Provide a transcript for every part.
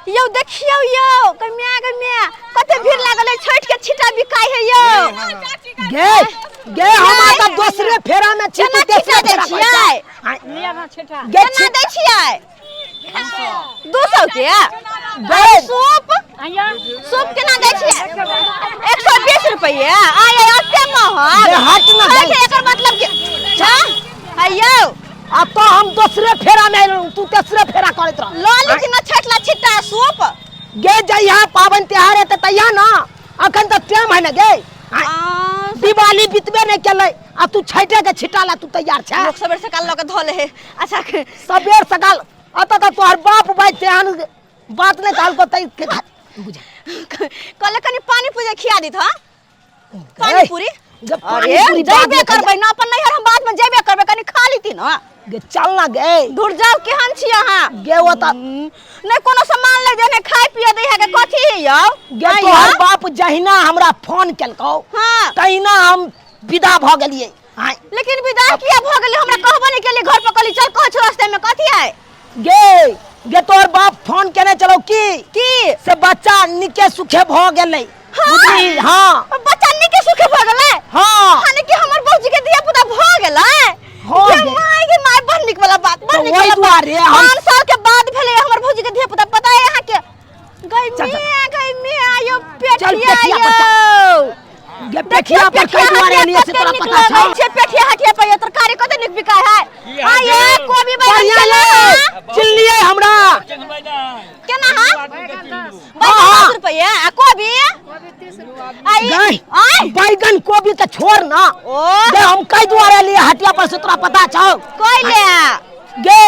यो देखियो यो कन्या कते भीड़ लागल है छठ के छिटा बिकाय है यो गे हम त दूसरे फेरा में छिटा दे छियै लिया ना छिटा केना दै छियै 200 के गे सूप केना दै छियै 120 रुपया आय ओते महग हट ना एकर मतलब के आयो अब तो हम दूसरे फेरा में तू तीसरे फेरा करत रह लो लीजिए ना छठला छिट्टा सूप गे जइहा पावन त्योहार है त तैया ना अखन त टाइम है ना गे दिवाली बीतबे नहीं केले आ तू छठे के छिटाला तू तैयार छ लोग सबेर सकाल लगे धोले है अच्छा सबेर सकाल अत त तोहर बाप भाई तेहन बात नहीं कहल को तई के बुझा कल कनी पानी पूजा खिया दी था पानी पूरी अरे जेबे करबै ना अपन नैहर हम बाद में जेबे करबै कनी खा लीती ना गे चल ना गे दूर जाओ केहन छी अहाँ गे वो त नहीं कोनो सामान ले देने खाए पिए दे है के कथि है यौ गे तोहर बाप जहिना हमरा फोन केलकौ हां तहिना हम विदा भ गेलिए लेकिन विदा किया भ गेली हमरा कहबो नहीं केली घर पर कहली चल कहछ रास्ते में कथि है गे तोहर बाप फोन केने चलो की से बच्चा निके सुखे भ गेलै बुझली हां बच्चा निके सुखे भ गेलै हां हां कि हमर बौजी के दिया पुता भ गेलै माय बड़ निक वाला बात बड़ निक वाला बात 5 साल के बाद भेले हमर भौजी के दिया पुता पता है यहां के गई में आयो पेठिया यो गे पेठिया पर कई दुआरे लिए से तोरा पता छ पेठिया हटिया पे ये तरकारी कते निक बिकाय है आये कोबी बैगन चिल्लिए हमरा केना हां बैगन 10 रुपया आ कोबी 30 रुपया आई बैगन कोबी त छोड़ ना गे हम कई दुआरे लिए हटिया पर से तोरा पता छ कोई ले गे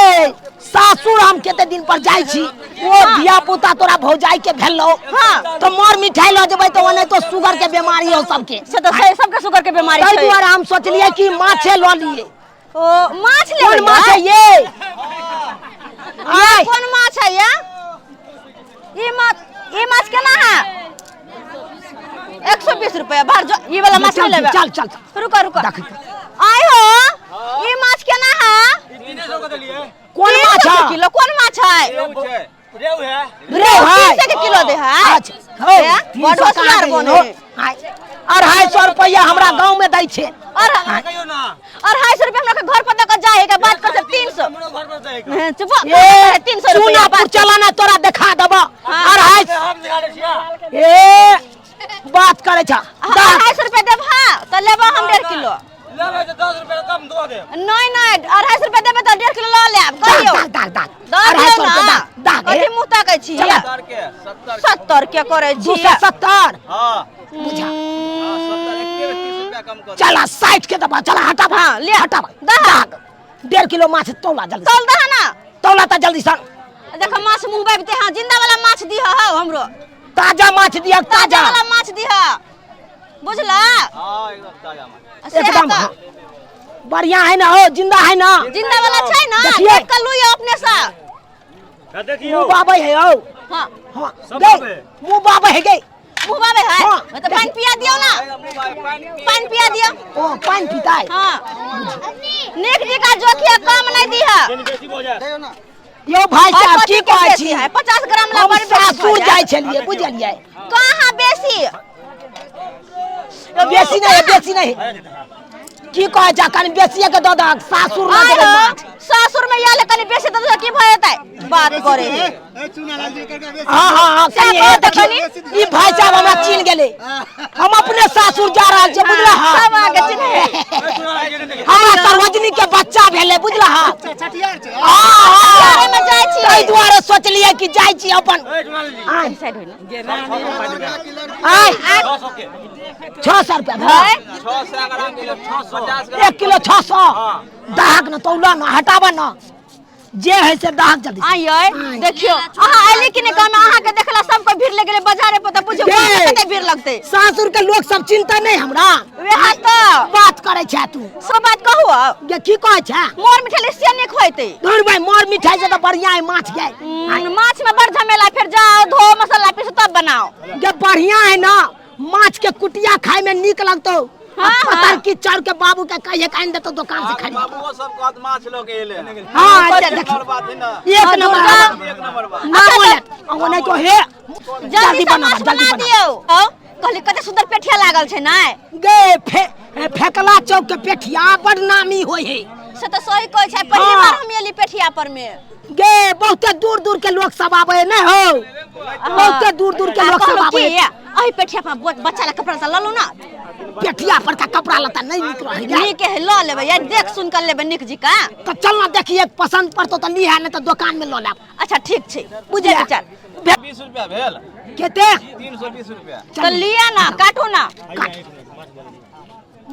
सासुर हम केते दिन पर जाई छी ओ धिया पुता तोरा भौजाई के भेलो हां तो मोर मिठाई ल जेबै तो ओने तो शुगर के बीमारी हो सबके से तो सबके शुगर के बीमारी छै तै दुआरे हम सोचलिए कि माछे ल लिए ओ माछ ले कौन माछ है ये आई कौन माछ है ये माछ केना है 120 रुपया भर जो ये वाला माछ लेबे चल रुको आय हो ये माछ केना है 300 के देलिए कौन माछ है किलो कौन माछ है रेव है 300 के किलो दे है अच्छा बड़ होशियार बने 250 रुपया हमरा गांव में दै छे और कहियो ना 250 रुपया हमरा के घर पर देकर जाए के बात कर 300 हमरो घर पर जाए चुप 300 रुपया बात चला ना तोरा देखा देबो 250 हम दिखा दे छिया ए बात करे छ 250 रुपया देबा त लेबा हम 1.5 किलो लेबे तो 10 रुपया कम दो दे नहीं 250 रुपया देबे त 1.5 किलो ल लेब कहियो दाग 250 रुपया दाग कथि मुंह ताकै छी 70 के 70 के करे छी 270 हां बुझा 70 एक 30 रुपया कम कर चला 60 के दबा चला हटा हां ले हटा दाग 1.5 किलो माछ तौला जल्दी तौल दह ना तौला त जल्दी सन देख माछ मुंह बाबते हां जिंदा वाला माछ दिह हो हमरो ताजा माछ दिया ताजा वाला माछ दिह बुझला हां एकदम ताजा माछ एकदम बढ़िया है ना हो जिंदा है ना जिंदा वाला छै ना देख कर लुई अपने से का देखियो मुंह बाबे है हो हां हां सब गे बाबे मुंह बाबे है गे मुंह बाबे है तो पानी पिया दियो ना पानी पिया दियो ओ पानी पीता है हां नेक जी का जोखिया कम नहीं दिह बेसी हो जाए देयो ना यो भाई साहब की कहै छी 50 ग्राम ला बड़ सासुर जाय छलिए बुझलिए कहां बेसी बेसी नहीं की कहै छ कनी बेसी के द द सासुर ना देबे माछ सासुर में याले कनी बेसी द की भ जेतै बात करे है हां कनी ई भाई साहब हमरा चिन गेले हम अपने सासुर जा रहल छी बुझला सब आगे चिन्ह हमरा सर्वजनी के बच्चा भेले बुझला छठियार छै हां में जाय छी तै दुआरे सोचलिए कि जाय छी अपन साइड होई ना आय 600 के 600 रुपया भाई 600 ग्राम किलो 650 1 किलो 600 दाहक न तौला न हटावा न जे है से दाहक जल्दी आइए देखियो अहाँ आइले कि नहीं गाना अहाँ के देखला सब कोई भीड़ लगे बाजारे पर त बुझियो कते भीड़ लगते सासुर के लोग सब चिंता नहीं हमरा वेहा त बात करे छ तू सब बात कहू ये की कहै छ मोर मिठाई से नहीं खोइते धुर भाई मोर मिठाई से तो बढ़िया है माछ गए माछ में बड़ झमेला फिर जाओ धो मसाला पीस तब बनाओ ये बढ़िया है ना माछ के कुटिया खाए में नीक लगतो पत्थर की चढ़ के बाबू के कहिए काइन दे तो दुकान से खरीद बाबू सब कहत माछ लोग एले हां नंबर बात है ना एक नंबर एक नंबर बात ना बोले वो नहीं तो हे जल्दी बना दियो कहली कते सुंदर पेठिया लागल छै ना गे फेकला चौक के पेठिया बड़ नामी होय है से तो सही कहै छै पहली बार हम एली पेठिया पर में गे बहुते दूर दूर के लोग सब आवे नै हो बहुते दूर दूर के लोग सब आवे अही पेठिया पर बच्चा ला कपड़ा सा ल लो ना पेठिया पर का कपड़ा लता नहीं निक रहे नीक है ल लेबे या देख सुन कर लेबे निक जी का तो चल ना देखिए पसंद पड़तो तो लिहा नहीं तो दुकान में ल लेब अच्छा ठीक छै बुझले चल 20 रुपया भेल केते 320 रुपया तो लिया ना काटो ना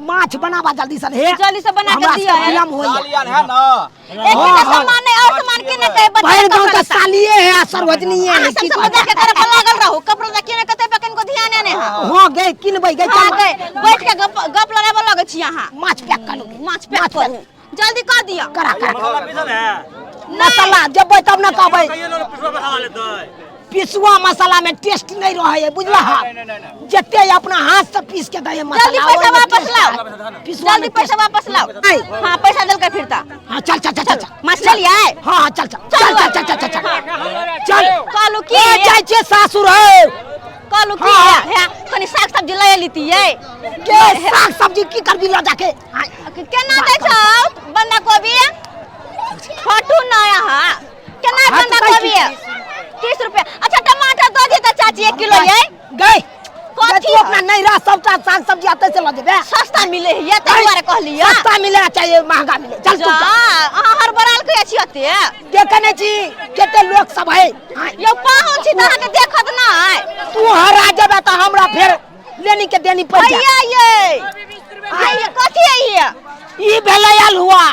माछ बनावा जल्दी से हे जल्दी से बना के दिया है होय सालियान है ना एक ही सामान है और सामान के न कहे बच्चा भर गांव का सालिए है सर्वजनीय है सब समझ के करे पर लागल रहू कपड़ा ला केने कते पे कनको ध्यान ने हां गए किनबै गए चल गए बैठ के गप लड़ाबे लगे छी यहां माछ पैक करू माछ पैक करू जल्दी कर दिया करा मसाला पीसल है मसाला जब तब न कहबै कहियो लोग पिसवा बैठा लेतै पिसुआ मसाला में टेस्ट नहीं रहे है बुझला जते अपना हाथ से पीस के दे मसाला जल्दी पैसा वापस लाओ जल्दी पैसा वापस लाओ हां पैसा देल के फिरता हां चल चल चल चल माछ ले लिया है हां चल चल चल चल चल चल चल कालू की जाय छे सासुर है कालू की है कनी साग सब्जी ले लेती है के साग सब्जी की करबी ल जाके केना दै छौ बंधा कोबी छोटू ना यहां केना बंधा कोबी 30 रुपया अच्छा टमाटर दो दे त चाची 1 किलो ये गई कथी अपना नहीं रहा सबटा साग सब्जी आते से ल देबे सस्ता मिले है ये ते दुआरे कहली है सस्ता मिले चाहिए महंगा मिले चल तू हां हर बराल के छी अते देखने छी केते लोग सब है यो पाहुन छी त के देखत ना है तू हरा जबे त हमरा फिर लेनी के देनी पड़ जा ये कथी है ये ई भेलै अलहुआ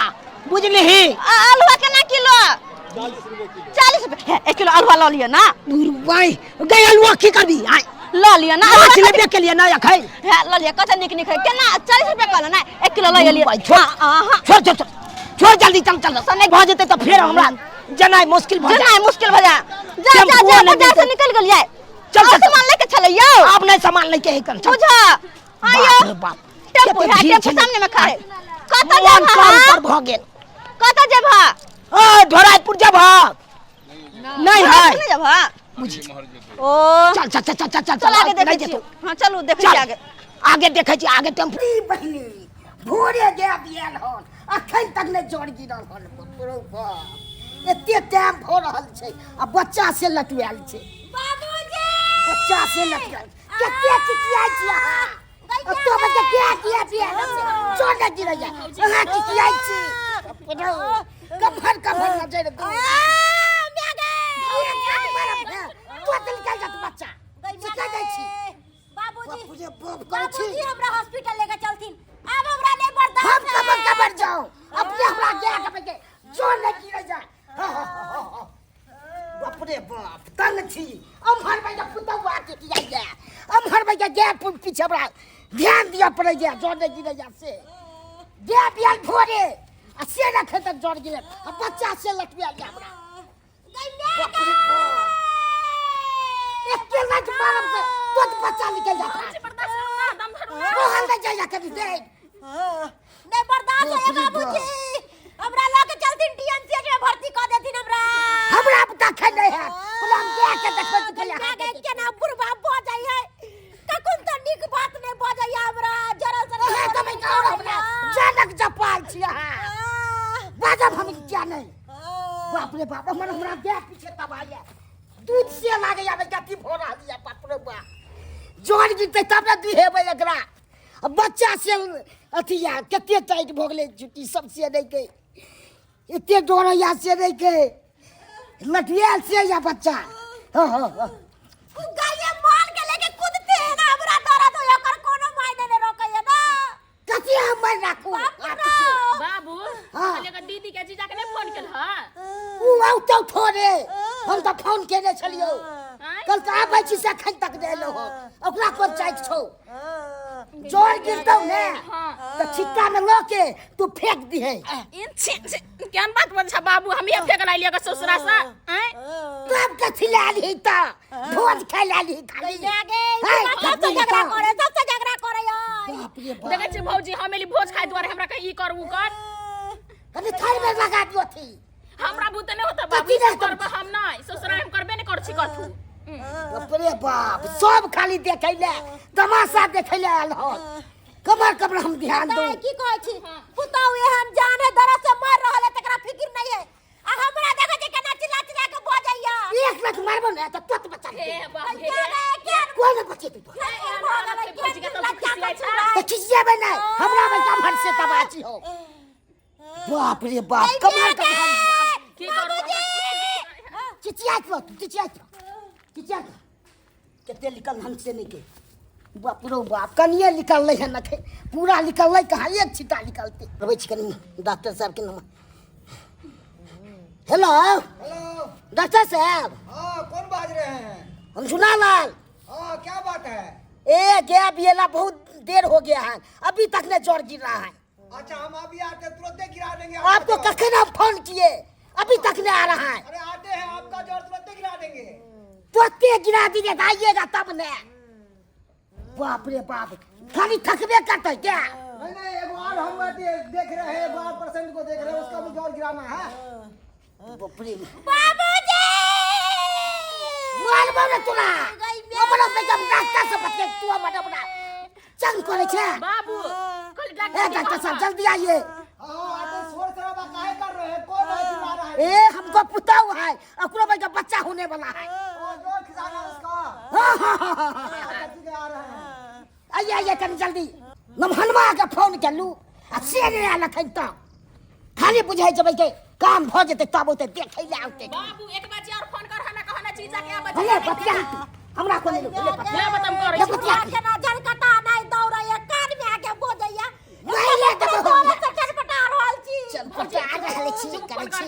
बुझलिही अलुआ केना किलो 40 रुपया 1 किलो अलुआ ल लियो ना भाई गई अलुआ की करबी ल लियो ना माछ लेबे के लिए ना खै है ल लियो कते निक निक है केना 40 रुपया कहला ना 1 किलो ल लियो छोड़ छोड़ छोड़ छोड़ जल्दी चल चल सने भ जेते त फिर हमरा जनाई मुश्किल भ जाए मुश्किल भ जाए जा जा जा बाजार से निकल गेल जाए चल चल सामान लेके चले यो आप नहीं सामान लेके ही कर बुझा आयो बाप टेम्पू है टेम्पू सामने में खड़े कत वन जेबा पर भ गेल कत जेबा ओ ढोराइपुर जेबा नहीं है नहीं जेबा बुझी ओ चल चल चल चल चल चल आगे देखे छी हां चलो देखे छी आगे आगे देखे छी आगे टेम्पू बहनी भोरे गया बियाल हन अखन तक ने जोड़ गिरल हन बरोबर एते टाइम भ रहल छै आ बच्चा से लटुआल छै बाबूजी बच्चा से लटुआल केते चिटिया छी अहाँ तो बच्चा क्या पिया जोड़ न गिर जा अहाँ चिटिया छी कफर कफर नजर दो तो निकल जा बच्चा सिखा जाय छी बाबूजी बाबूजी हमरा हॉस्पिटल लेके चलथिन अब हमरा नहीं बर्दाश्त हम कबर जाओ अपने हमरा गया के जोड़ न गिर जा बाप रे बाप तंग छी हम हर भाई पुतवा के किया गया हम हर भाई गया पीछे हमरा ध्यान दिया पड़े गया जोड़ न गिर जा से गया बियाल भोरे आ से रखे तक जोड़ गिर आ बच्चा से लटविया गया हमरा बाप रे बाप एक लट मारम से तो बच्चा निकल जाता मोहन में जाया कभी दे नहीं बर्दाश्त है बाबूजी हमरा लेके चलथिन टीएमसीएच में भर्ती कर देथिन हमरा पता खै नहीं है बोले हम गया के देखै छी क्या के ना बुढ़बा ब जाई है ककुन तो निक बात नहीं ब जाई हमरा जरा है तो मैं कह हमरा जनक जपाल छी हां बाजब हम क्या नहीं बाप रे बाप हमरा गया पीछे तबाया दूध से लागे आबे गति भो रहल या बाप रे बाप जोड़ गिरते तब न दुहेबै एकरा बच्चा से अथिया कते टाइट भ गेलै छुट्टी सब से नहीं के इतने डोरया से नहीं के लठियाल से या बच्चा गाये मान के लेके कूदते हैं ना हमरा दर्द हो ओकर कोनो मायने नहीं रोकैया ना कथि हम मैं राखू बाबू लेकर दीदी के जीजा के नहीं फोन केल ह उ आउ तो थोड़े हम तो फोन केने छलियो कल का आबै छी से खन तक देलो हो ओकरा कोन चाइक छौ जोर गिरतौ ने तो छिक्का में लोके तू फेंक दी है केन बात बोल छ बाबू हम ये फेंक ला लिया ससुरा सा तब के खिलाली त भोज खिलाली खाली सबसे झगड़ा करे बाप रे बाप। देखे छी भौजी हमेली भोज खाए द्वारे हमरा के ई कर उ कर कभी थाल में लगा दियो थी हमरा भूत नहीं होता बाबू ई करब हम नहीं ससुराल हम करबे नहीं कर छी कथु बाप रे बाप सब खाली देखै ले तमाशा देखै ले आल हो कमर कमर हम ध्यान दो की कहै छी पुतौ एहन जान है दरा से मर रहल है तकरा फिक्र नहीं है आ हमरा देखै छी केना चिल्ला चिल्ला के बजैया एक लाख मारबो ना त तोत बचा हे दे बाप हे कोई न बचे तू भौजी का तो खिसियाई छै तो खिसिया बे नहीं हमरा में का भर से तबाची हो बाप रे बाप कमर कमर की करब चिचिया कितने निकल हमसे नहीं के बाप रो बाप कनिए निकल है न थे पूरा निकल कहाँ एक छिटा निकलते रवै कनी डॉक्टर साहब के नाम हेलो हेलो डॉक्टर साहब हाँ कौन बाज रहे हैं हम सुना लाल हाँ क्या बात है ए गया बियला बहुत देर हो गया है अभी तक ने जोर गिर रहा है अच्छा हम अभी आते तुरंत गिरा देंगे आपको कखन आप फोन किए अभी तक नहीं आ रहा है अरे आते हैं आपका जोर तुरंत गिरा देंगे तुरंत गिरा दीजिए आइएगा तब ने बाप रे बाप खाली थकबे करते क्या नहीं नहीं एक और हम देख रहे हैं एक और पेशेंट को देख रहे हैं उसका भी जोर गिराना है बाप रे बाबूजी मार मार तोरा अपना बेटा डॉक्टर से बच्चे तू बड़ा चंग करे छे बाबू कल ए डॉक्टर साहब जल्दी आइए हाँ आते शोर शराबा काहे कर रहे हैं कौन है चिल्ला रहा है ए हमको पुता हुआ है अकुरा भाई का बच्चा होने वाला है और जोर खिलाना है उसका हाँ। ठीक है आ रहे हैं आइए आइए कल जल्दी नमहनमा के फोन कर लू आ से नहीं आला खैता खाली बुझाई जब के काम भ जते तब ओते देखै ले आउते बाबू एक बाजी और फोन कर हना कहना चीजा के आ भले बच्चा हमरा को ले ले बतम कर ले बच्चा के ना झलकटा नहीं दौड़ैया कान में आके बोजैया नहीं ले देबो बोले से चटपटा रहल छी चल पटा रहल छी करे छी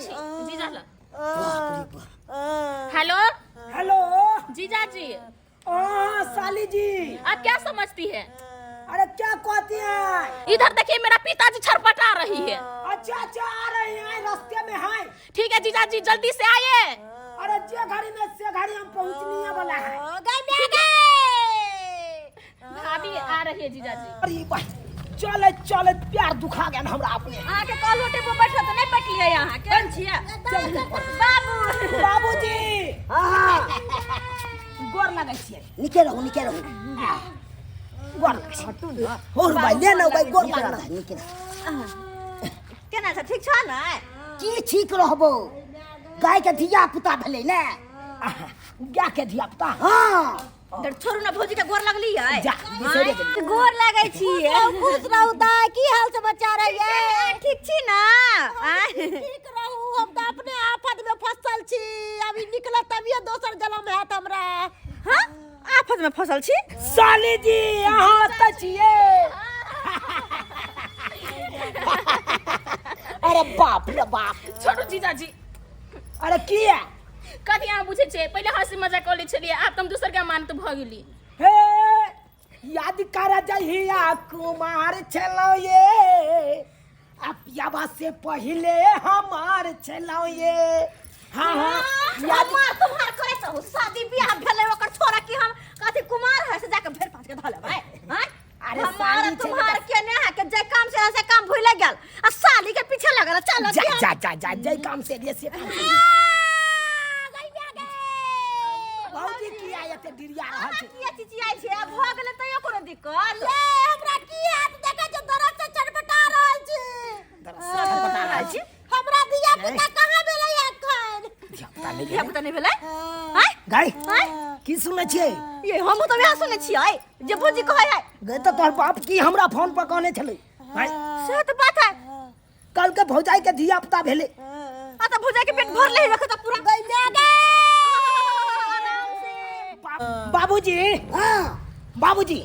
जीजा ला बाप रे बाप हेलो हेलो जीजा जी साली जी आप क्या समझती है अरे क्या कहती हैं इधर देखिए मेरा पिताजी छटपटा रही है अच्छा अच्छा आ रहे हैं रास्ते में हैं ठीक है जीजा जी जल्दी से आइए अरे जे घड़ी में से घड़ी हम पहुंचने वाला है गई मैं गई अभी आ रही है जीजा जी अरे भाई चले चले प्यार दुखा गया हमरा अपने आके कॉल होटे पे बैठो तो नहीं बैठिए यहाँ केन छिए बाबू बाबूजी हां गोर लगै छियै निके रहू गोर लगै छियै और भाई ले ना भाई गोर लागला निके केना छै ठीक छ न की ठीक रहबो गाय के धिया पुता भेलै ने गाय के धिया पुता हां डर छोड़ू ना भौजी के गोर लगली है जा बिसरे गेली गोर लागै छी खुश रहू दा की हाल समाचार है ये ठीक छी ना ठीक रहू हम तो अपने आफत में फसल छी अभी निकला तभी दोसर जन्म है हमरा हां आफत में फसल छी साली जी यहाँ त छियै अरे बाप रे बाप छोड़ू जीजा जी अरे किया कथी अहाँ बुझे छे पहले हंसी मजाक कर ले छलिए आब तुम दूसर के मानत भ गेली हे याद कर जहिया कुमार छलो ये अपियाबा से पहले हमार छलो ये हाँ हाँ याद तुम्हार करे छौ शादी बियाह भेलै ओकर छोरा की हम कथी कुमार है से जाके भेड़ पाँच के धले भाई हां अरे हमार साली तुम्हार केने है के जे काम से काम भूल गेल आ साली के पीछे लगल चल जा जा जा जा जय काम से लिए से भौजी किया एते डिरिया रहल छै किया चिचियाई छै अब भ गेलै तैयो कोनो दिक्कत ये हमरा की हाथ देखै छ दरद से चटपटा रहल छी बता रहल छी हमरा दिया पिता कहां भेलै एखन धिया पुता नहीं भेलै हैं गाय हैं की सुनै छियै ये हम तो वहां सुनै छियै जे भौजी कहै है गए तो तोहर बाप की हमरा फोन पर कहने छलै भाई से तो बात है कल के भौजाई के धिया पुता भेले आ तो भौजा के पेट भर ले रखो तो पूरा गई मैं गई बाबूजी हां बाबूजी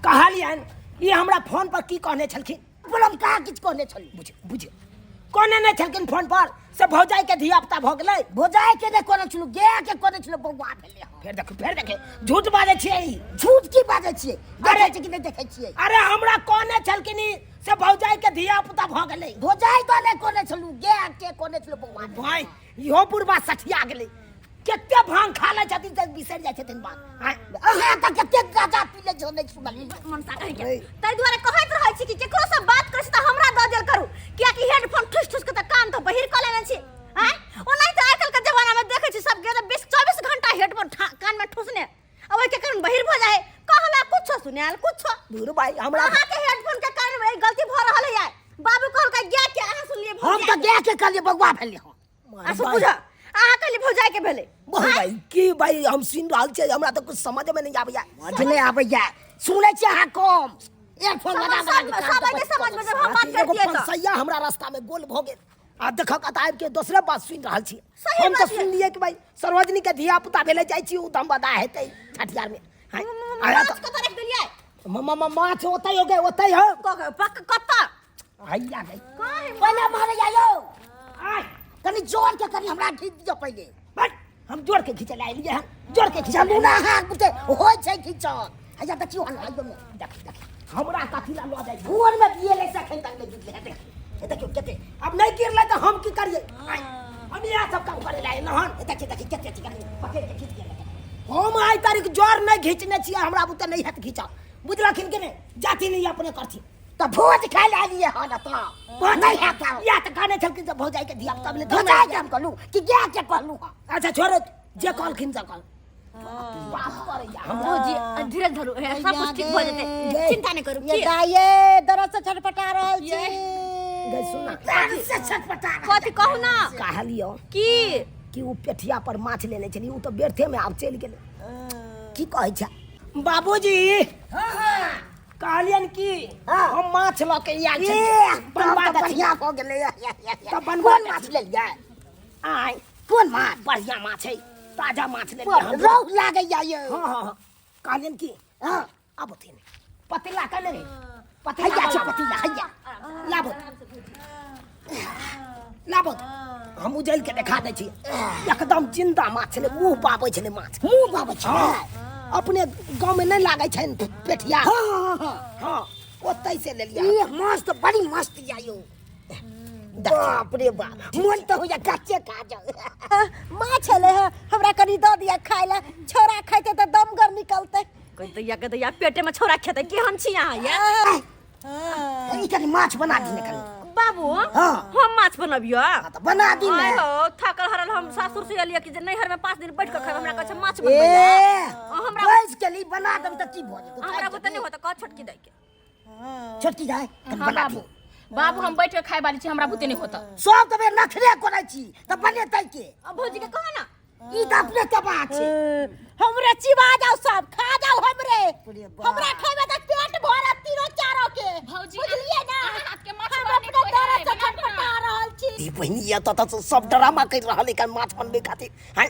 कहलियन ये हमरा फोन पर की कहने छलखिन बोलम का किछ कहने छली बुझ बुझ कहने ने छलखिन फोन पर से भौजाई के धिया पुता भ गेलै भोजाय के ने कोने छलु गे के कोने छलु बौआ भेले फेर देखे झूठ बाजै छियै ई। झूठ की बाजै छियै देखे छी कि नहीं देखे छियै अरे हमरा कहने छलखिन ई से भौजाई के धिया पुता भ गेलै भोजाय तो ने कोने छलु गे के कोने छलु बौआ भाई इहो बुढ़बा सठिया गेलै केते भांग खा लै छथिन त बिसरि जाइ छथिन बात कहां तक कते गाजा पीले जो नहीं सुनली मनसा कहि के तै दुआरे कहैत रहै छी कि केकरो से बात करै छी त हमरा द देल करू किया कि हेडफोन ठुस ठुस के त कान तो बहिर क लेने छी हैं ओनाइ त आजकल के जमाना में देखै छी सब के 20-24 घंटा हेडफोन कान में ठुसने अब के कारण बहिर भ जाए कहला कुछ सुनाल कुछ दूर भाई हमरा अहाँ के हेडफोन के कारण में गलती भ रहल है बाबू कहल का गे के अहाँ सुनलिए हम त गे के कहलिए बगुआ भेले हम असु बुझ अहाँ कहली भौजाई के भेले बहुत भाई की भाई हम सुन रहल छै हमरा त कुछ समझ में नहीं आबैया मझले आबैया सुनै छी अहाँ कम एयरफोन लगा सब के समझ में जब हम बात एगो करतिए त पंसैया हमरा रास्ता में गोल भ गेल आ देखक आब के दूसरे बात सुन रहल छी सही हम त बात है। सुनलिए कि भाई सर्वजनी के धिया पुता भेले जाइ छी उ दम बदा हेतै छठियार में आया माछ त कत रख देलिए माछ ओतै हो गए ओतै हो पक कत्ता हैया गई काहे पहले मारे जायो आय कनी जोर के कनी हमरा खींच दियो पहले बट हम जोड़ के खींचे ला लिए हम जोड़ के खींचा चलू ना हाथ बुते होय छै खींच हैया देखियो हन आइयो में देख देख हमरा कथी ला ल जाई भुवन में दिए ले सखन तक ले गिरले देख ए देखियो केते अब नहीं गिरले त हम की करिए हम यह सब काम करे ला नहन देखि देखि केते चिकन पकड़ के खींच के हम आई तारीख जोर नहीं खींचने छिए हमरा बुते नहीं हाथ खींचा बुझलखिन के ने जाति नहीं अपने करथि त भोज खाइ ला लिए हन त नहीं है का या त खाने छल कि भौजाई के धिया पुता भेले धोजा के हम कहलू कि गे के कहलू अच्छा छोड़ो जे कहलखिन से कल बाप करे या हम भौजी धीरज धरू सब कुछ ठीक भ जेते चिंता नहीं करू ये गाये दरद से छटपटा रहल छी गई सुना से छटपटा कथी कहू ना कहलियो की कि उ पेठिया पर माछ लेने छली उ तो व्यर्थे में आब चल गेले की कहै छै बाबूजी कहलियन की हम माछ ल के आयल छी बनवा दे बढ़िया हो गेले तब बनवा कोन माछ ले जाय आय कोन माछ बढ़िया माछ है ताजा माछ ले रौ लागे या ये हां कहलियन की हां अब थीन पतीला कने रे हैया छ पतीला हैया लाबो लाबो हम उजल के देखा दे छी एकदम जिंदा माछ छले मुंह पाबै छले माछ मुंह बाबा छ अपने गांव में नहीं लागे छै पेठिया हां हां ओतै से ले लिया ये मस्त बड़ी मस्त जायो बाप रे बाप मन तो हो जा कच्चे खा जाओ माछ ले हमरा कनी द दिया खाय ला छोरा खाइते त दमगर निकलते कह दैया पेटे में छोरा खेते केहन छी अहाँ ये ई कनी माछ बना दी कनी बाबू हाँ। हम माछ बनबियो तो बना दी आय ना हो थकल हरल हम सासुर से एलिए कि जे नैहर में 5 दिन बैठ के खाब हमरा कहै छै माछ ए बनबै हमरा गैस के लिए बना दम त की भ जेतौ हमरा बुते नहीं होता कह छोटकी दै के छोटकी जाय हाँ बना बाबू बाबू हम बैठ के खाए वाली छी हमरा बुते नहीं होता सब तबे नखरे कोनै छी त बने तै के अब भौजी के कह ना ई त अपने तबा छै हमरे चिबा जाओ सब खा जाओ हमरे हमरा खाइबे त पेट भरत तीनो चारो के भौजी बुझलिए ना हाथ के माछ हम बने अपने दरद से छटपटा रहल छी ई बहिनी या त सब ड्रामा कर रहल है माछ बनबे खातिर हैं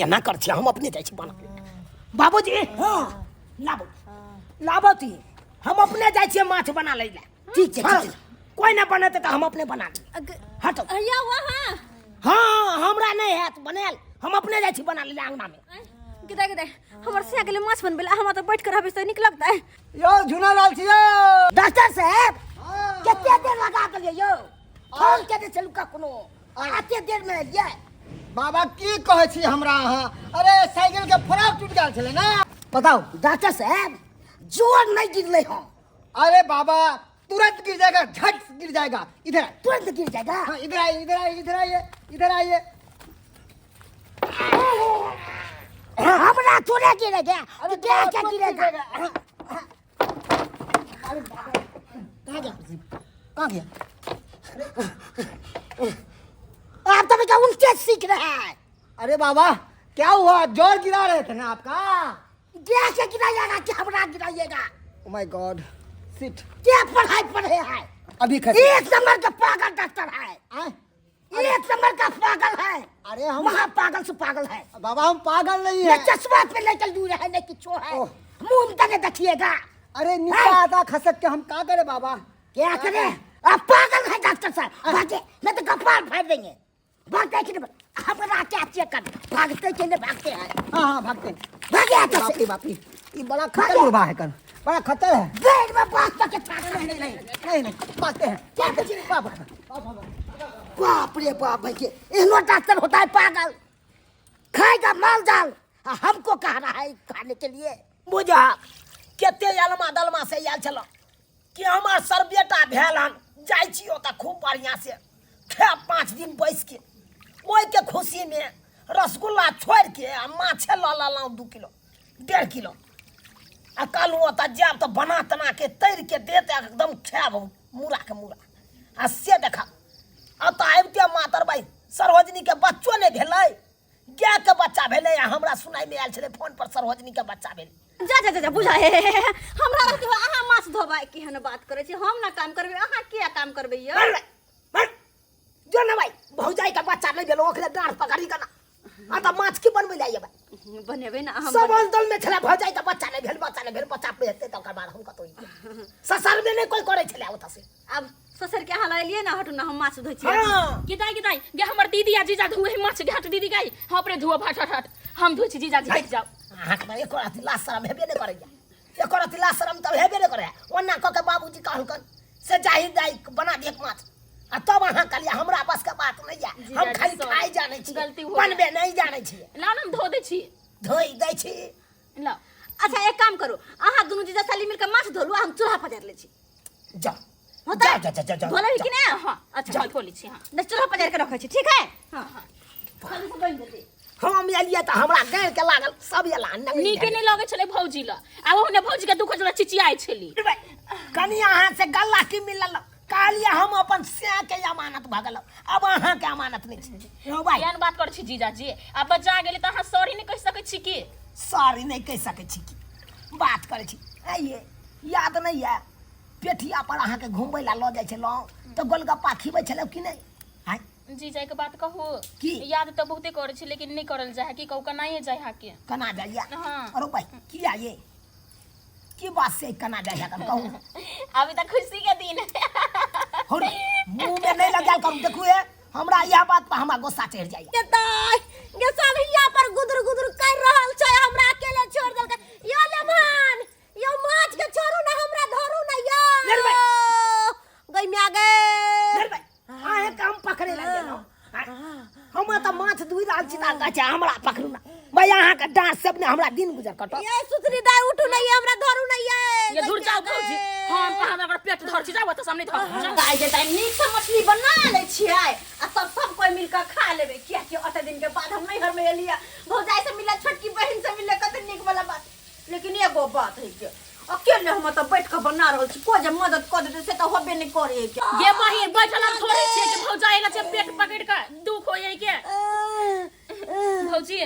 एना कर छी हम अपने जाइ छी बना बाबूजी हां लाबो लाबो ती हम अपने जाइ छी माछ बना लै ला ठीक छै ठीक छै कोई ना बनते त हम अपने बना ली हटो या वहां हां हमरा नहीं हैत बनाल हम अपने जाइ छी बना लै अंगना में किदा हमर सिया के लिए माछ बनबेला हम त बैठ के रहबे त नीक लगता है यो झुना लाल छी यो डॉक्टर साहब केते देर लगा देलिए यो फोन के दे चलू का कोनो आते देर में ये बाबा की कहै छी हमरा अहाँ अरे साइकिल के फ्रेम टूट गेल छले ना बताओ डॉक्टर साहब जोर नहीं गिरले हो अरे बाबा तुरंत गिर जाएगा झट गिर जाएगा इधर तुरंत गिर जाएगा हाँ इधर आइए इधर आइए इधर आइए इधर आइए हमरा थोड़े गिरेगा अरे क्या क्या गिरेगा कहाँ गया कहाँ गया आप तो बेटा उनसे सीख रहा है अरे बाबा क्या हुआ जोर गिरा रहे थे ना आपका कैसे गिराइएगा कि हमरा गिराइएगा ओ माय गॉड सिट क्या पढ़ाई पढ़े है अभी एक नंबर का पागल डॉक्टर है एक नंबर का पागल है अरे हम वहाँ पागल से पागल है बाबा हम पागल नहीं ये है चश्मा पे लेकर दूर है नहीं किचो है मुंह में तक देखिएगा अरे नीचे आता खसक के हम क्या करे बाबा क्या करे आप पागल है डॉक्टर साहब भागे नहीं तो कपाल फाड़ देंगे भागते कि हमरा क्या चेक कर भागते चले भागते हैं हाँ हाँ भागते हैं भागे आता बाप से रे बाप रे ये बड़ा खतर मुर्गा है कर बड़ा खतर है बेड में बात के पागल है नहीं पाते हैं क्या कुछ नहीं बाबा बाप रे बाप भाई इनो डॉक्टर होता है पागल खाएगा माल जाल हमको कह रहा है खाने के लिए बुझा केते अलमा दलमा से आयल छल कि हमार सर बेटा भेल हन जाइ छी ओतऽ खूब बढ़िया से खे 5 दिन बैस के ओइ के खुशी में रसगुल्ला छोड़ के आ माछे ल ललौ 2 किलो 1.5 किलो आ कहलू ओतऽ जाब तऽ बना तना के तैर के देत एकदम खाब मूड़ा के मूड़ा आ से देखा अतऽ आबिते मातर भाई सरोजनी के बच्चो नहीं भेलै गाय के बच्चा भेलै आ हमरा सुनाई में आयल छलै फोन पर सरोजनी के बच्चा भेलै जा बुझा हे हमरा रहते हो अहाँ माछ धोबा केहन बात करे छी हम ना काम करबे अहाँ किया काम करबे यो जो ना भाई भौजाई का बच्चा नहीं भेलो ओकरे डांट पकड़ी के ना आ त माछ की बनबै लै भाई बनेबे ना हम सब अंदर में छला भौजाई का बच्चा नहीं भेल बच्चा पे हेते त ओकर बाद हम कतौ ससुर में नहीं कोई करे छला ओता से अब ससुर के अहाँ लाइलिए ना हटू ना हम माछ धोइ छी हां गिदाई गे हमर दीदी आ जीजा धुए माछ घाट दीदी गाई हम अपने धुआ फट फट हम धुइ छी जीजा जी हट जाओ हां के एको राती लाश शरम हेबे नहीं करे एको राती लाश शरम तब हेबे नहीं करे ओना क के बाबूजी कहलकन से जाहि जाई बना दे माछ आ तब अहाँ कहलिए हमरा बस के बात नहीं है हम खाली खाई जाने छी बनबे नहीं जाने छी ला हम धो दे छी धोई दै छी ला अच्छा एक काम करू अहाँ दुनू जीजा साली मिलकर माछ धोलू हम चूल्हा पजार ले छी जा होता है जा धोले कि नहीं हां अच्छा धो ली छी हां न चूल्हा पजार के रखे छी ठीक है हां हां खाली से बन देते हम एलिए त हमरा गैर के लागल सब एला नीके नहीं लगे छले भौजी ला आ ओहने भौजी के दुख जला चिचियाई छली कनी अहाँ से गल्ला की मिलल कालिया हम अपन से के अमानत भगल अब अहाँ के अमानत नहीं छै हो भाई यान बात कर छी जीजा जी अब बचा गेली त अहाँ सॉरी नहीं कह सकै छी की सॉरी नहीं कह सकै छी की बात करे छी आइए याद नहीं है पेठिया पर अहाँ के घुमबै ला ल जाय छलो त गोलगप्पा खिबै छलो कि नहीं हां जीजा के बात कहू की याद तो बहुते करे छी लेकिन नहीं करल जाय कि कहू कनाए जाय हा के कना जाइया हां अरे भाई की आइए की बात से कना जाइया कर कहू अभी तक खुशी के दिन हो रे मुंह में नहीं लगा करू देखू ये हमरा यह बात पर हमरा गुस्सा चढ़ जाइया के दाई गे सब हिया पर गुदर गुदर कर रहल छै हमरा अकेले छोड़ देलकै यो लेमान यो माछ के छोड़ू ना हमरा धरू ना यो गई में आ गए आहे काम पकड़े लगे न हम त माछ दुई राल चिता गाछ हमरा पकड़ू ना भाई अहाँ का डांस सब ने हमरा दिन गुजर कटो ये सुतरी दाई उठू नहीं हमरा धरू नहीं ये दूर जाओ भौजी हम कहां अगर पेट धर छी जाओ त सामने धर गाय जे ताई नीक से मछली बना ले छियै आ सब कोई मिलकर खा लेबे किया कि अते दिन के बाद हम नहीं घर में एलिया भौजाई से मिला छोटकी बहन से मिले कते नीक वाला बात लेकिन एगो बात है के अकेले हम त बैठ के बना रहल छी कोई जे मदद कर दे से त होबे नहीं करे के ये बहिन बैठल हम थोड़े छी कि भौजाई ला पेट पकड़ के दुख होई के भौजी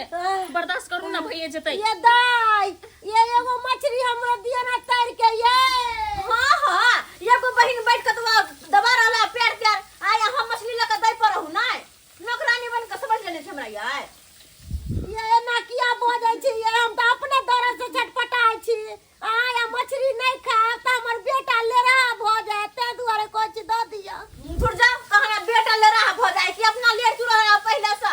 बर्दाश्त करू ना भइए जतै ये दाई ये एगो मछली हमरा दिया ना तैर के ये हां एगो बहन बैठ के दबा रहला पैर पैर आय हम मछली लेके दई पर रहू नै नौकरानी बन के समझ लेने छै हमरा यार ये ना किया भ जाय छै ये हम त अपने दरद से छटपटाई छी आया मछली नहीं खा त हमर बेटा ले रहा भ जाए ते दुआरे कोच द दिया छुट जा कहना बेटा ले रहा भ जाए कि अपना ले तू रहा पहले से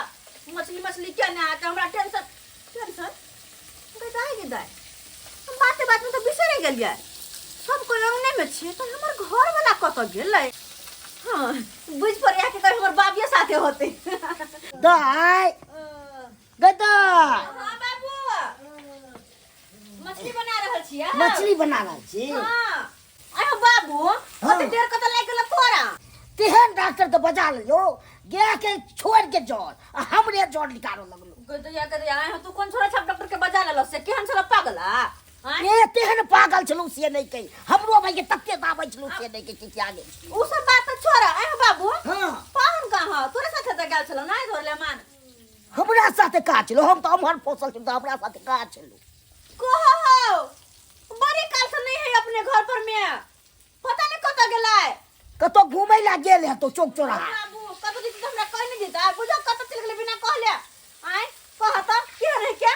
मछली क्या ना के हमरा टेंशन गदाई हम बात में तो बिसरे गेलिए सब कोई अंगने में छी तो हमर घर वाला कत गेलै हां बुझ पड़िया कि हमर बाबिये साथे होते दाई गदा हां बाबू मछली बना रहल छियै मछली बना रहल छी हां अरे बाबू कते देर कत लाग गेल तोरा तेहन डॉक्टर तो बजा लियो गे के छोड़ के जोर हमरे जोर निकालो लगलो गदया तू कौन छोरा छप डॉक्टर के बजा लेलो से केहन छला पागल ए तेहन पागल छलू से नहीं कही हमरो भाई के तत्ते दाबै छलू से नहीं के कि आगे उ सब बात तो छोड़ा ए बाबू हां पाहुन कहां तोरे साथे त गेल छलो नहीं धरले मान हमरा साथे का छलो हम तो अमहर पोसल छी तो हमरा साथे का छलो कहो बड़ी काल से नहीं है अपने घर पर में पता नहीं कत गेलै कतो घूमै ला गेल है तो चौक चौराहा बाबू कत दी हमरा कह नहीं देता बुझो कत चल गेलै बिना कहले आय कहत के रे के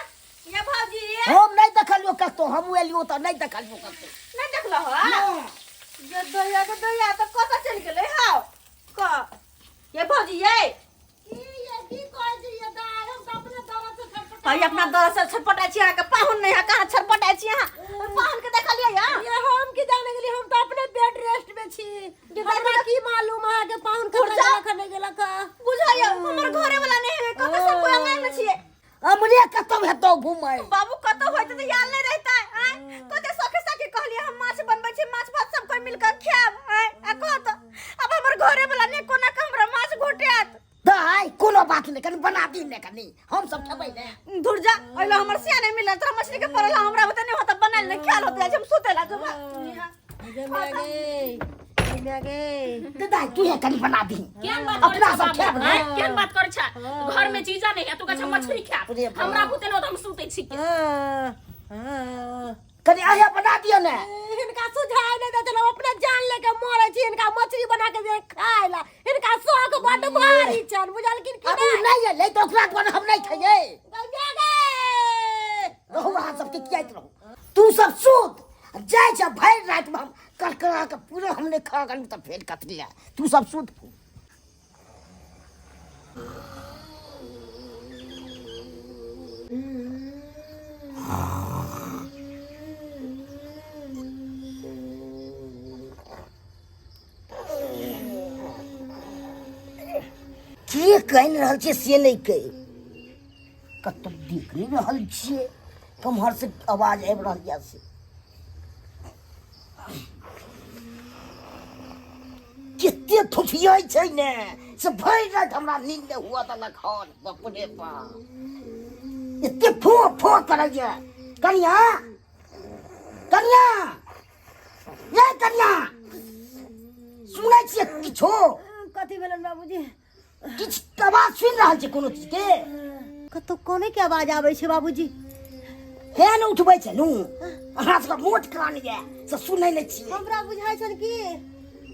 ये भौजी हम नहीं देखलियो कतो हम एलियो तो नहीं देखलियो कतो नहीं देखलो हो ये दया तो कत चल गेलै हां क ये भौजी ये की कह छी ये दाई हम त अपने दरद से छटपटाई भाई अपना दरद से छटपटाई छी के पाहुन नहीं है कहां छटपटाई छी पाहुन के देखलिए या ये हम की जाने गेली हम त अपने बेड रेस्ट में छी हमरा की मालूम है के पाउन खने गेला का बुझाइए हमर घरे वाला नहीं है कब से कोई अंगना में छिए हमरे कतो हेतो घूमै बाबू कत होइत त याद नहीं रहता है कते सखे सखे कहलिए हम माछ बनबै छी, माछ भात सब कोई मिलकर खाएब। आ कह त अब हमर घरे वाला ने कोना के हमरा माछ घोटात। दाई कोनो बात नहीं, कनी बना दी ने, कनी हम सब खेबै ने। दूर जा, ओइला हमर सिया नहीं मिलत, तोरा मछली के परला हमरा बता नहीं होता बनाल नहीं ख्याल होता हम सुतेला जब। दाई तू है कनी बना दी, केन बात अपना करे सब खेब ने। केन बात करे छ? घर में चीजा नहीं है, तू कछ मछली खा। हमरा बुते न हम सुते छी। कनी आया बना दियो ने। इनका सुझाव नहीं देते, हम अपने जान लेके मरे छी। इनका मछली बना के दे खाइला, इनका शौक बड़ भारी छन, बुझल कि अब नहीं है ले तो ओकरा बन हम नहीं खाइए। गई रहू अहाँ सब के कियात रहू, तू सब सूत जाय छ भर रात में हम करकरा के पूरा हमने खा गन त फेर कतलिया। तू सब सूत। के कहि रहल छै से नहीं कहि, कतौ देख नहीं रहल छियै कमहर से आवाज आबि रहल या से। कितने थुफियाई छै ने से भरि रात हमरा नींद नहीं हुआ त लखन बाप रे बाप। इतने फो फो करल जे कनिया कनिया ये कनिया सुनै छियै किछो? कथी भेलन बाबूजी? किछ आवाज सुनि रहल छै कोनो चीज के? कतौ कोने के आवाज आबै छै बाबूजी? फेन उठबै छै नु अहाँ सबके मोट कान ये से सुनै नहि छियै। हमरा बुझाइ छन कि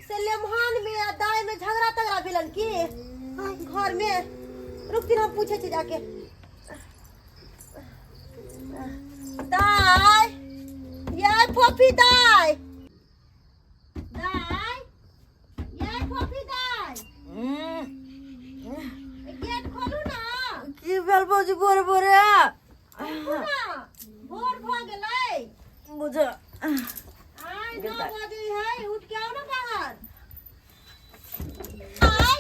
से लेमहान में आ दाय में झगड़ा तगड़ा भेलन कि घर में। रुक दिन हम पूछे छी जाके। दाय, ये फोफी दाय, दाय, ये फोफी दाय, गेट खोलू ना। की भेल भौजी बोरे बोरे? भोर भ गेलै, बुझ आइ 9 बजे है, उठ के आओ ना बाहर। आइ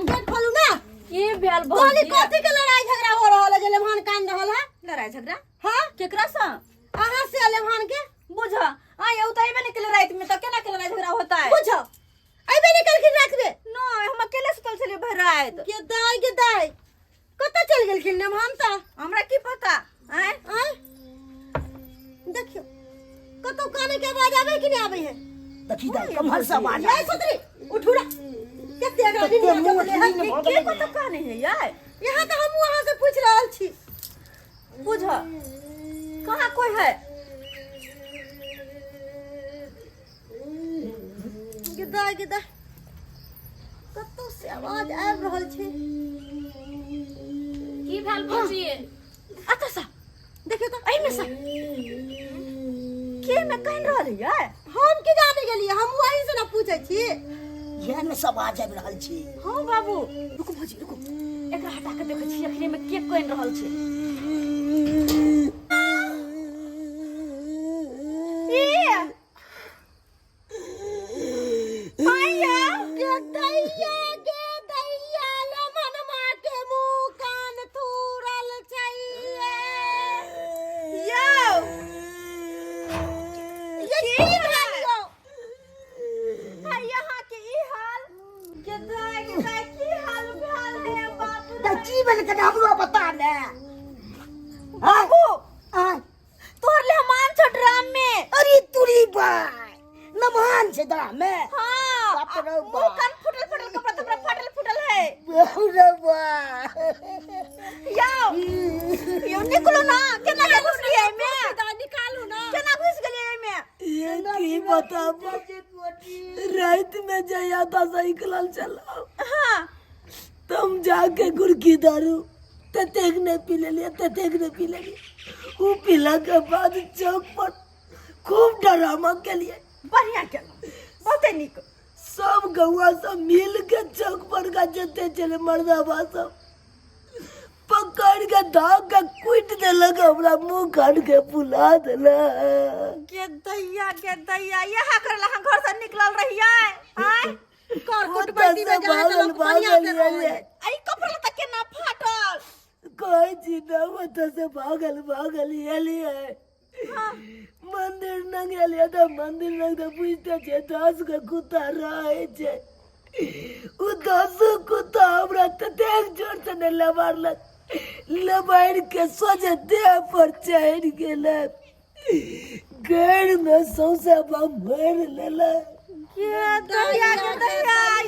गेट खोलू ना। की भेल बोली भौजी? कथी के लड़ाई झगड़ा हो रहल है जे लेमहान कान रहल है? लड़ाई झगड़ा हां केकरा सा? अहाँ से लेमहान के बुझ आ ये उताई में निकले रात में तो केना के लड़ाई झगड़ा होता है? बुझो अइबे निकल के रात रे। नो हम अकेले सुतल छलिए भर रात। के दाई कतऽ चल गेलखिन लेमहान ता? हमरा की पता। आय आइ देखियो कतौ काने के आवाज आबै कि नहीं आबै है? देखी दाई कमहर से आवाज ये सतरी उठू रा। कते अगला दिन कते में मुंह चले है नींद के को तो कहने है यार? यहाँ तो हम वहां से पूछ रहल छी। बुझ कहां कोई है? के दाई कतौ से आवाज आबि रहल छै। की भेल भौजी? अत सा देखियो तो एही में सा के में कहन रहल है यार? हम की जाने गेलिए, हम वही से ना पूछे छी। ये में सब आवाज आबि रहल छै। हां बाबू रुको भौजी रुको, एकरा हटा के देखै छी अखने में के कहन रहल छै। दैया लेमन माँ के मुंह कान थूरल चाहिए। ये की भेलियो? यहाँ के ई हाल के दाई की हाल भेल है बाबू? त की भेल कने हमरो बता ने। बाबू हां तोहर ले मान छ ड्राम में। अरे तुरी बाय नमान छै दरा में। हां बाप रे मुंह बाप। कान फुटल फुटल कपड़ा तपड़ा फाटल फुटल है। रे बा यो निकलो ना, केना के घुस गई एमे? निकालू ना। केना घुस गई एमे? ये की बताब रात में जया था साइकिल चलाओ हां तुम जाके गुड़की दारू ततेक नहीं पी ले ततेक नहीं पी ले। वो पीला के बाद चौक पर खूब ड्रामा के लिए बढ़िया केलो, बहुते निक। सब गौआ सब मिल के चौक पर का जते चले मर्दाबा सब पकड़ के धाक के कुट देलक, हमरा मुंह काट के फुला देलक। के दैया यहाँ करला हम घर से निकलल रहिए। आय कर कुटबैती में जाए तो लोग बढ़िया से रहे। आई कपड़ा तक के ना फाटल। कोई चीज ना मत से भागल एली है मंदिर न गेलिए तो मंदिर न तो पूछते छे 10 के कुत्ता रहे छे उ 10 कुत्ता हमरा ततेक जोर से ने लबाड़ के सोझे देह पर चढ़ गेले गड़ में सौसे भर लेले ये दहिया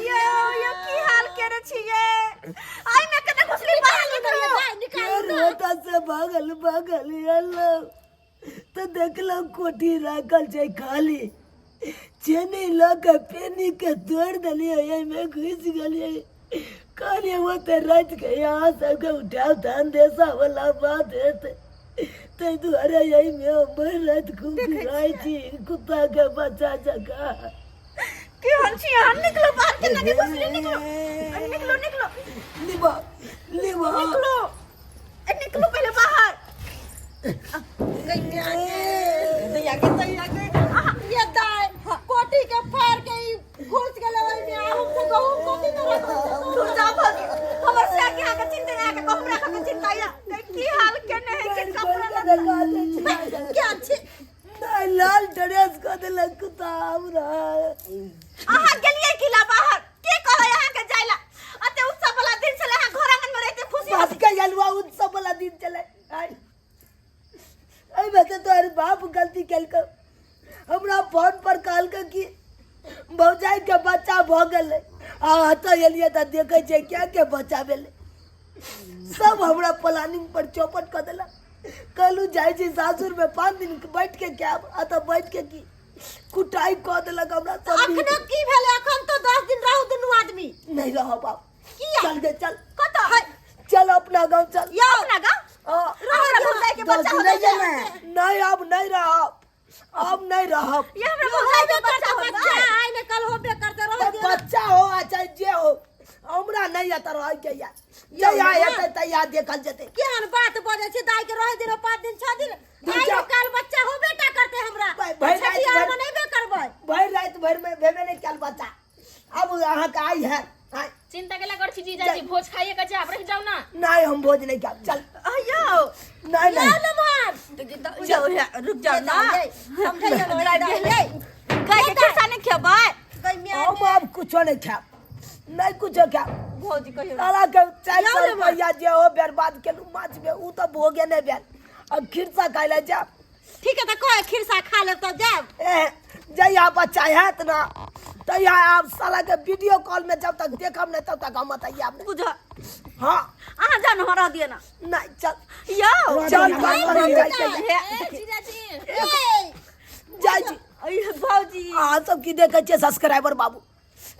ये की हाल करे छिए आई में कते घुसली बाहर निकलो रोटा से भागल अल्लाह तो देखलो कोठी राखल छै खाली चेनी लके पेनी के तोड़ दलिए यही में घुस गेलिए कहलिए वो ते रात के यहाँ सबके उठाव धान देसा वाला बात है ते दुआरे यही में मर रात खूब गिराई छी कुत्ता के बच्चा जका की हन छी हम निकलो बाहर के लगे घुसली निकलो लिबा निकलो पहले बाहर ये दाय कोटी के फाड़ के घुस गेले ओइ में हम से कहूं कोटी में तू जा भागी हमर से आके आके चिंता ना के हमरा के चिंता या की हाल केने है के कपड़ा क्या छी नहीं लाल ड्रेस को देला कुत्ता हमरा आहा गेलिए किला बाहर के कहो यहां के जाइला अते उत्सव वाला दिन चले हां घर आंगन में रहते खुशी बाप के यलवा उत्सव वाला दिन चले आई बता तोर बाप गलती केलक हमरा फोन पर कहल कि भौजाई के बच्चा भ गेले आ तो एलिए त देखे छै क्या के बच्चा भेले सब हमरा प्लानिंग पर चौपट कर देला कहलू जाय छी सासुर में 5 दिन बैठ के क्या आ तो बैठ के की कुटाई क देलक हमरा सब दिन अखन की भेले अखन तो 10 दिन रहू दुनू आदमी नहीं रहो बाप किया चल दे चल कत चल अपना गांव चल या अपना गांव हमरा भौजाई के बच्चा हो गया नहीं अब नहीं रहब ये हमरा भौजाई के बच्चा हो बच्चा आइ ने कल होबे करते रह दे बच्चा हो चाहे जे हो हमरा नहीं आता रह के या तैयार देखल जते केहन बात बोले छी दाई के रह दिन 5 दिन 6 दिन दाई के कल बच्चा हो बेटा करते हमरा भाई छठिया में नहीं बे करबै भाई रात भर में भेबे नहीं कल बच्चा अब अहाँ का आई है चिंता के लगर छी जीजाजी भोज खाइए के चाह रह जाओ ना नहीं हम भोज नहीं खाब चल अयो नहीं जाओ रुक जाओ ना समझे ले गाय के खाने खेबै हम अब कुछ नहीं खाब नहीं कुछ खाब भौजी कहियो साला के 400 रुपया जे हो बर्बाद केलू माछ में उ तो भोगे नहीं भेल अब खिरसा खाइले जा ठीक है तो कोई खिरसा खा ले तो जाब जया बच्चा हैत ना तो यहाँ आप साला के वीडियो कॉल में जब तक देखम नहीं तब तक हम बताइए आपने बुझ हाँ आहा जान हरा दिए ना नहीं चल यो चल जीजाजी जाय छी अयो भौजी अहाँ सब की देखे छियै सब्सक्राइबर बाबू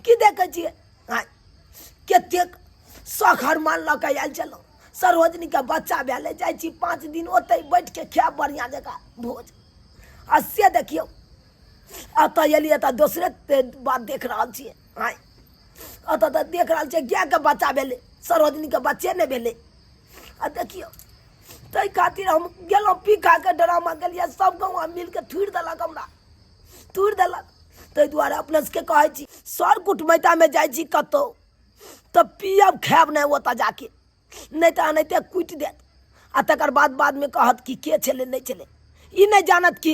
की देखे छियै कतेक सखर मान ल के आयल चलो सरोजनी के बच्चा भेले जाय छी 5 दिन ओतै बैठ के खायब बढ़िया जगह भोज आ से देखियो अतः एलिए तो दूसरे बात देख रहा छे अतः तो देख रहा छे गाय के बच्चा भेले सरोजनी के बच्चे नहीं भेले आ देखियो तै खातिर हम गेलौं पी खा के ड्रामा गेलिए सब गाँव मिल के थूड़ देलक हमरा थूड़ देलक तै दुआरे अपने के कहै छी सर कुटमैता में जाय छी कतौ तो पियब खायब नहीं ओतऽ जाके नहीं तो अनैते कुटि देत आ तकर बाद में कहत कि के छले नहीं छले ई नहीं जानत कि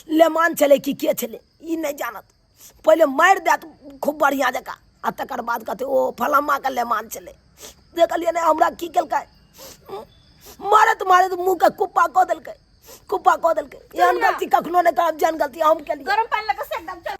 लेमान छले कि के छले ई नहीं जानत पहले मार देत खूब बढ़िया जगह आ तकर बाद कहते ओ फलामा के लेमान छले देखलिए नहीं हमरा की केलकै मारत मुँह के कुप्पा कऽ देलकै एहन गलती कखनो नहीं करब जहन गलती हम केलिए गरम पानी लगा से एकदम चल